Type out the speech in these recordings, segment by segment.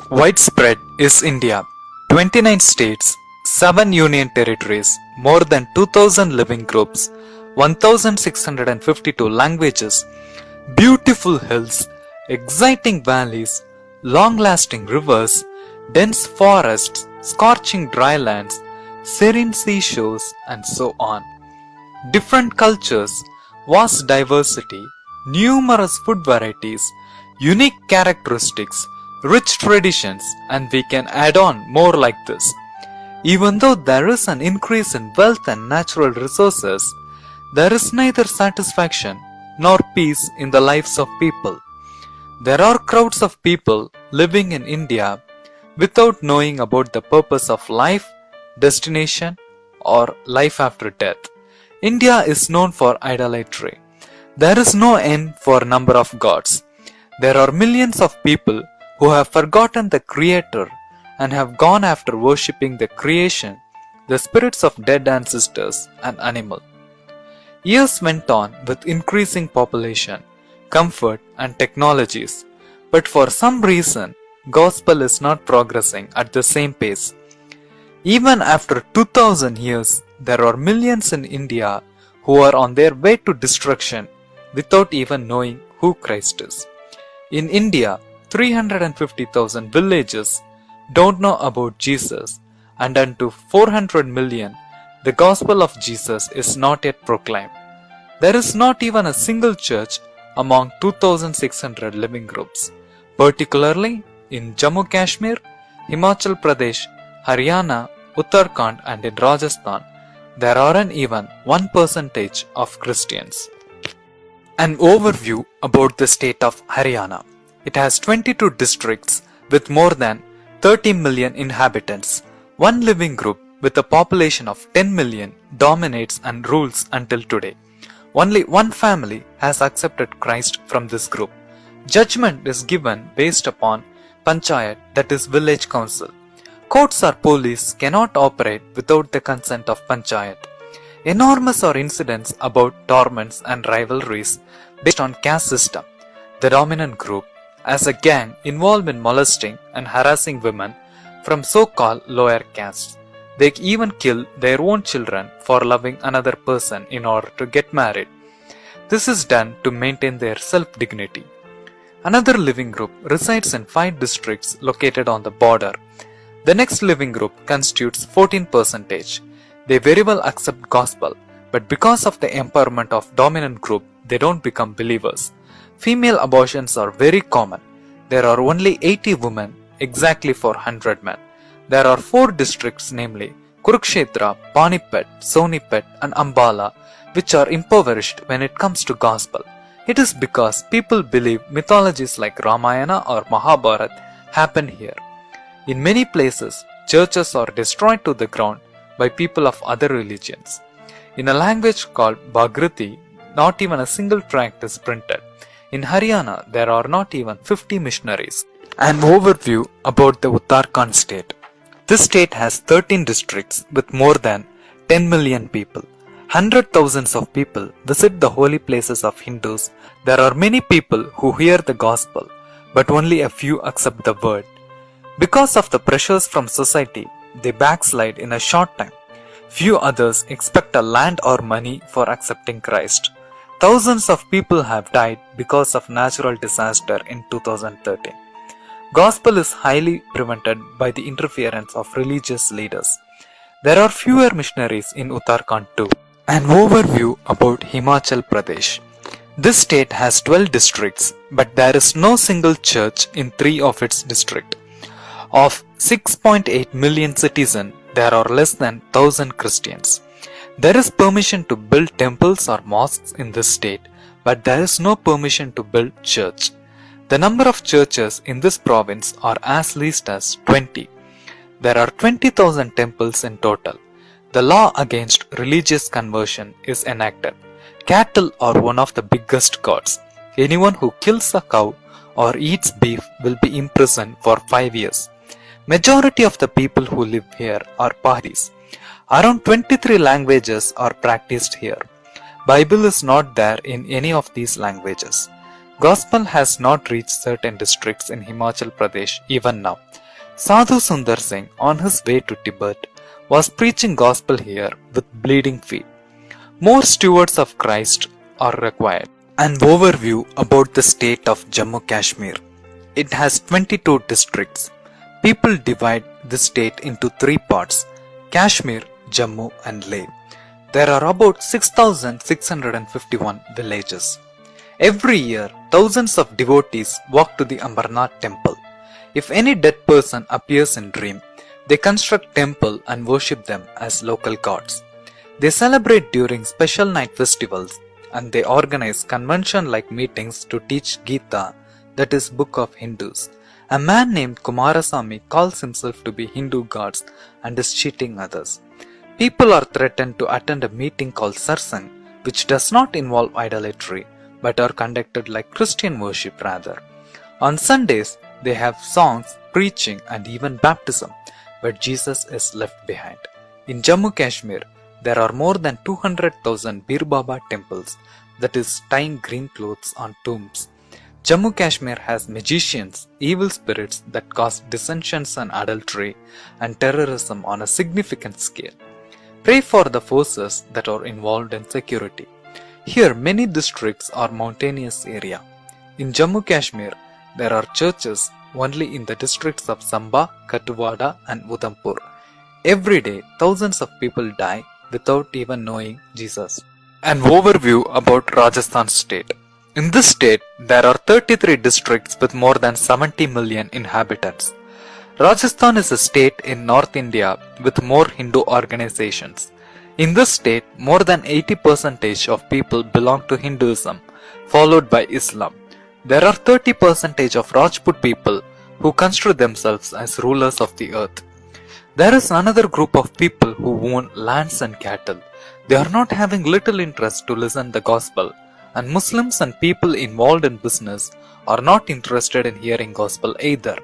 Widespread is India. 29 states, 7 union territories, more than 2000 living groups, 1652 languages, beautiful hills, exciting valleys, long-lasting rivers, dense forests, scorching drylands, serene seashores, and so on. Different cultures, vast diversity, numerous food varieties, unique characteristics, rich traditions, and we can add on more like this. Even though there is an increase in wealth and natural resources, there is neither satisfaction nor peace in the lives of people. There are crowds of people living in India without knowing about the purpose of life, destination, or life after death. India is known for idolatry. There is no end for number of gods. There are millions of people who have forgotten the Creator and have gone after worshipping the creation, the spirits of dead ancestors and animals. Years went on with increasing population, comfort and technologies, but for some reason, gospel is not progressing at the same pace. Even after 2000 years, there are millions in India who are on their way to destruction without even knowing who Christ is. In India, 350,000 villages don't know about Jesus, and unto 400 million, the gospel of Jesus is not yet proclaimed. There is not even a single church among 2,600 living groups, particularly in Jammu Kashmir, Himachal Pradesh, Haryana, Uttarakhand, and in Rajasthan. There aren't even 1% of Christians. An overview about the state of Haryana. It has 22 districts with more than 30 million inhabitants. One living group with a population of 10 million dominates and rules until today. Only one family has accepted Christ from this group. Judgment is given based upon panchayat, that is village council. Courts or police cannot operate without the consent of panchayat. Enormous are incidents about torments and rivalries based on caste system. The dominant group as a gang involved in molesting and harassing women from so-called lower castes. They even kill their own children for loving another person in order to get married. This is done to maintain their self-dignity. Another living group resides in 5 districts located on the border. The next living group constitutes 14%. They very well accept gospel, but because of the empowerment of dominant group, they don't become believers. Female abortions are very common. There are only 80 women exactly for 100 men. There are 4 districts, namely Kurukshetra, Panipat, Sonipat and Ambala, which are impoverished when it comes to gospel. It is because people believe mythologies like Ramayana or Mahabharata happen here. In many places, churches are destroyed to the ground by people of other religions. In a language called Bhagrati, not even a single tract is printed. In Haryana, there are not even 50 missionaries. An overview about the Uttarakhand state. This state has 13 districts with more than 10 million people. 100,000s of people visit the holy places of Hindus. There are many people who hear the gospel, but only a few accept the word. Because of the pressures from society, they backslide in a short time. Few others expect a land or money for accepting Christ. Thousands of people have died because of natural disaster in 2013. Gospel is highly prevented by the interference of religious leaders. There are fewer missionaries in Uttarakhand too. An overview about Himachal Pradesh. This state has 12 districts, but there is no single church in 3 of its districts. Of 6.8 million citizens, there are less than 1,000 Christians. There is permission to build temples or mosques in this state, but there is no permission to build church. The number of churches in this province are as least as 20. There are 20,000 temples in total. The law against religious conversion is enacted. Cattle are one of the biggest gods. Anyone who kills a cow or eats beef will be imprisoned for 5 years. Majority of the people who live here are Paharis. Around 23 languages are practiced here. Bible is not there in any of these languages. Gospel has not reached certain districts in Himachal Pradesh even now. Sadhu Sundar Singh, on his way to Tibet, was preaching gospel here with bleeding feet. More stewards of Christ are required. An overview about the state of Jammu Kashmir. It has 22 districts. People divide the state into three parts: Kashmir, Jammu and Leh. There are about 6,651 villages. Every year, thousands of devotees walk to the Amarnath temple. If any dead person appears in dream, they construct temple and worship them as local gods. They celebrate during special night festivals, and they organize convention-like meetings to teach Gita, that is Book of Hindus. A man named Kumarasamy calls himself to be Hindu gods and is cheating others. People are threatened to attend a meeting called Sarsang, which does not involve idolatry, but are conducted like Christian worship rather. On Sundays, they have songs, preaching and even baptism, but Jesus is left behind. In Jammu Kashmir, there are more than 200,000 Bir Baba temples, that is tying green clothes on tombs. Jammu Kashmir has magicians, evil spirits that cause dissensions and adultery and terrorism on a significant scale. Pray for the forces that are involved in security. Here many districts are mountainous area. In Jammu Kashmir, there are churches only in the districts of Samba, Kathuwada and Udhampur. Every day, thousands of people die without even knowing Jesus. An overview about Rajasthan state. In this state, there are 33 districts with more than 70 million inhabitants. Rajasthan is a state in North India with more Hindu organizations. In this state, more than 80% of people belong to Hinduism, followed by Islam. There are 30% of Rajput people who consider themselves as rulers of the earth. There is another group of people who own lands and cattle. They are not having little interest to listen the gospel, and Muslims and people involved in business are not interested in hearing gospel either.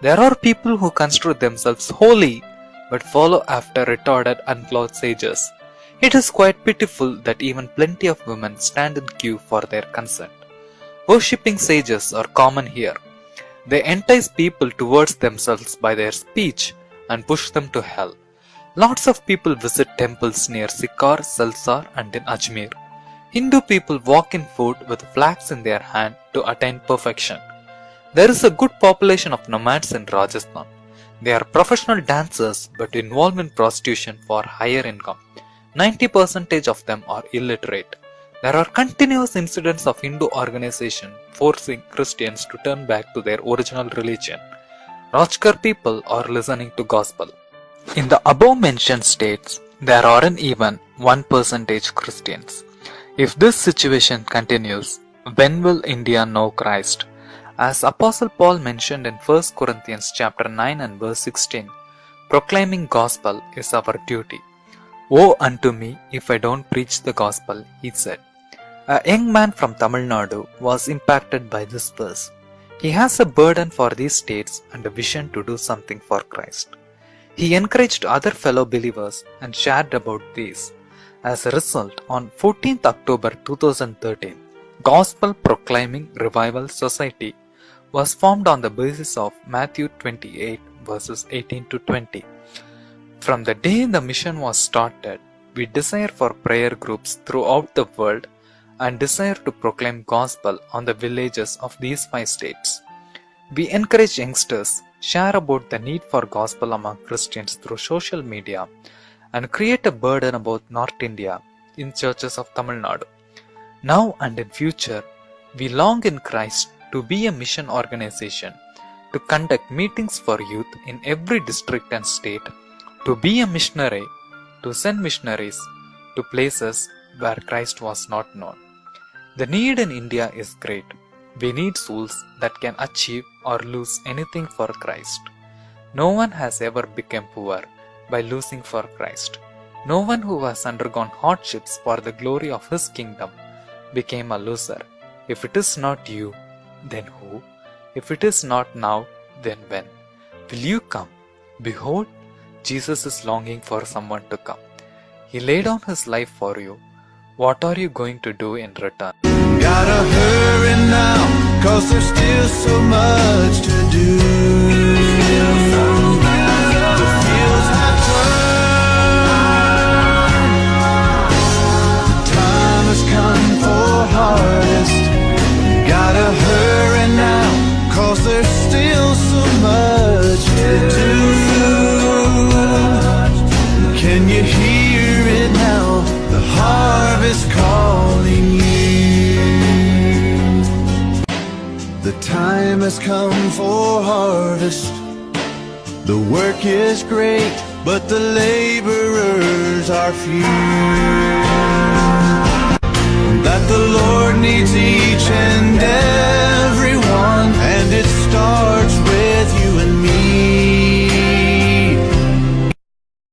There are people who consider themselves holy but follow after retarded unclothed sages. It is quite pitiful that even plenty of women stand in queue for their consent. Worshipping sages are common here. They entice people towards themselves by their speech and push them to hell. Lots of people visit temples near Sikar, Salsar and in Ajmer. Hindu people walk in food with flags in their hand to attain perfection. There is a good population of nomads in Rajasthan. They are professional dancers but involved in prostitution for higher income. 90% of them are illiterate. There are continuous incidents of Hindu organization forcing Christians to turn back to their original religion. Rajkar people are listening to gospel. In the above mentioned states, there aren't even 1% Christians. If this situation continues, when will India know Christ? As Apostle Paul mentioned in 1 Corinthians chapter 9 and verse 16, proclaiming gospel is our duty. Woe unto me if I don't preach the gospel, he said. A young man from Tamil Nadu was impacted by this verse. He has a burden for these states and a vision to do something for Christ. He encouraged other fellow believers and shared about these. As a result, on 14th October 2013, Gospel Proclaiming Revival Society was formed on the basis of Matthew 28 verses 18 to 20. From the day the mission was started, we desire for prayer groups throughout the world and desire to proclaim gospel on the villages of these 5 states. We encourage youngsters, share about the need for gospel among Christians through social media, and create a burden about North India in churches of Tamil Nadu. Now and in future, we long in Christ to be a mission organization, to conduct meetings for youth in every district and state, to be a missionary, to send missionaries to places where Christ was not known. The need in India is great. We need souls that can achieve or lose anything for Christ. No one has ever become poor by losing for Christ. No one who has undergone hardships for the glory of His kingdom became a loser. If it is not you, then who? If it is not now, then when? Will you come? Behold, Jesus is longing for someone to come. He laid down His life for you. What are you going to do in return? Gotta hurry now. 'cause there's still so much to do. The fields have turned, the time has come for harvest. Gotta hurry now, 'cause there's still so much to do. Can you hear it now? The harvest calling you. The time has come for harvest. The work is great, but the laborers are few. That the Lord needs each and every one, and it starts